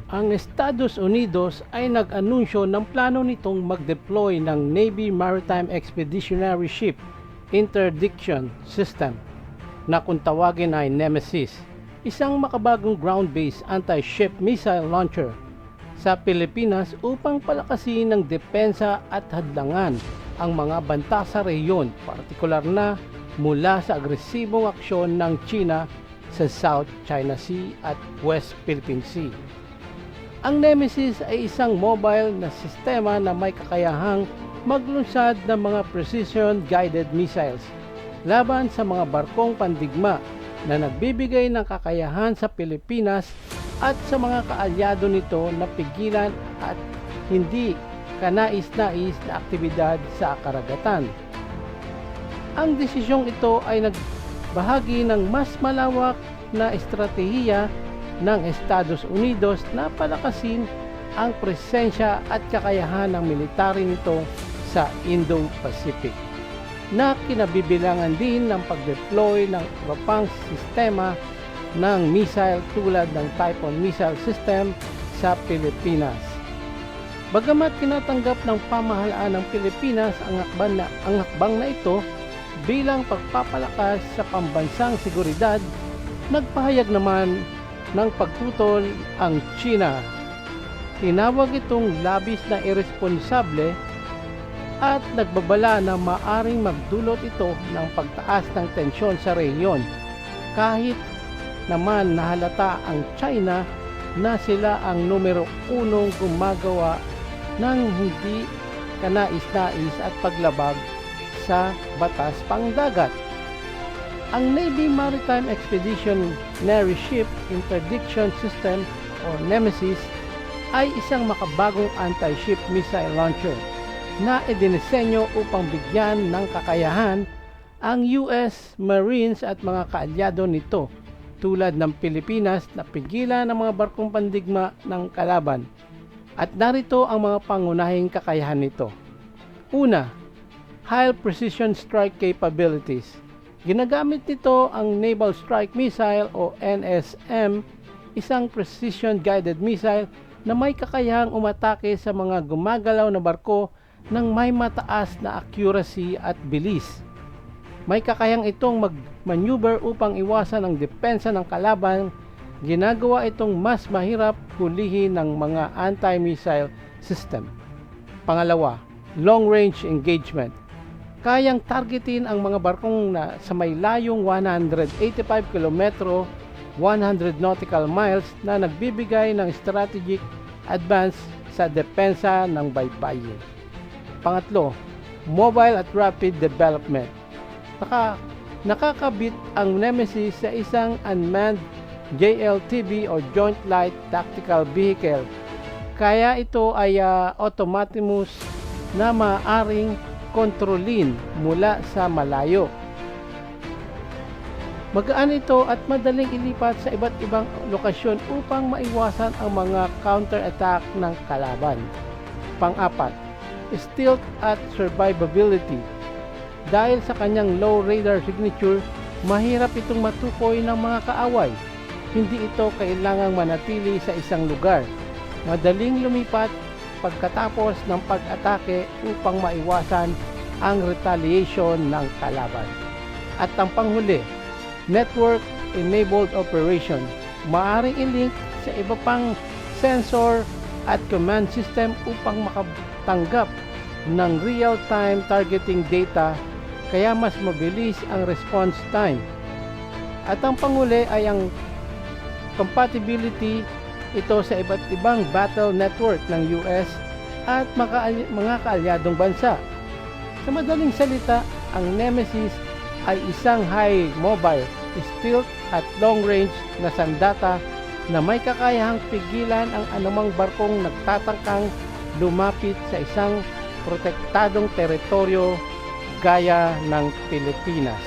Ang Estados Unidos ay nag-anunsyo ng plano nitong mag-deploy ng Navy Maritime Expeditionary Ship Interdiction System na kung tawagin ay Nemesis, isang makabagong ground-based anti-ship missile launcher sa Pilipinas upang palakasin ng depensa at hadlangan ang mga banta sa rehiyon, partikular na mula sa agresibong aksyon ng China sa South China Sea at West Philippine Sea. Ang Nemesis ay isang mobile na sistema na may kakayahang maglunsad ng mga precision-guided missiles laban sa mga barkong pandigma na nagbibigay ng kakayahan sa Pilipinas at sa mga kaalyado nito na pigilan at hindi kanais-nais na aktibidad sa karagatan. Ang desisyong ito ay nagbahagi ng mas malawak na estratehiya ng Estados Unidos na palakasin ang presensya at kakayahan ng military nito sa Indo-Pacific, na kinabibilangan din ng pag-deploy ng iba pang sistema ng missile tulad ng Typhoon missile system sa Pilipinas. Bagamat tinatanggap ng pamahalaan ng Pilipinas ang hakbang na ito bilang pagpapalakas sa pambansang seguridad, nagpahayag naman ng pagtutol ang China. Tinawag itong labis na irresponsable at nagbabala na maaring magdulot ito ng pagtaas ng tensyon sa rehiyon, kahit naman nahalata ang China na sila ang numero 1 gumagawa ng hindi kanais-nais at paglabag sa batas pangdagat. Ang Navy Maritime Expeditionary Ship Interdiction System o Nemesis ay isang makabagong anti-ship missile launcher na idinisenyo upang bigyan ng kakayahan ang US Marines at mga kaalyado nito tulad ng Pilipinas na pigilan ang mga barkong pandigma ng kalaban. At narito ang mga pangunahing kakayahan nito. Una, high precision strike capabilities. Ginagamit nito ang Naval Strike Missile o NSM, isang precision-guided missile na may kakayahang umatake sa mga gumagalaw na barko ng may mataas na accuracy at bilis. May kakayahang itong mag-maneuver upang iwasan ang depensa ng kalaban. Ginagawa itong mas mahirap hulihin ng mga anti-missile system. Pangalawa, long-range engagement. Kayang targetin ang mga barkong na sa may layong 185 km, 100 nautical miles na nagbibigay ng strategic advance sa depensa ng baybayin. Pangatlo, mobile at rapid development. Nakakabit ang Nemesis sa isang unmanned JLTV o Joint Light Tactical Vehicle. Kaya ito ay autonomous na maaring kontrolin mula sa malayo. Magaan ito at madaling ilipat sa iba't ibang lokasyon upang maiwasan ang mga counter-attack ng kalaban. Pang-apat, stealth at survivability. Dahil sa kanyang low radar signature, mahirap itong matukoy ng mga kaaway. Hindi ito kailangang manatili sa isang lugar. Madaling lumipat pagkatapos ng pag-atake upang maiwasan ang retaliation ng kalaban. At ang panghuli, network-enabled operation. Maaring i-link sa iba pang sensor at command system upang makatanggap ng real-time targeting data, kaya mas mabilis ang response time. At ang panghuli ay ang compatibility ito sa iba't ibang battle network ng US at mga kaalyadong bansa. Sa madaling salita, ang Nemesis ay isang high mobile, stealth at long range na sandata na may kakayahang pigilan ang anumang barkong nagtatangkang lumapit sa isang protektadong teritoryo gaya ng Pilipinas.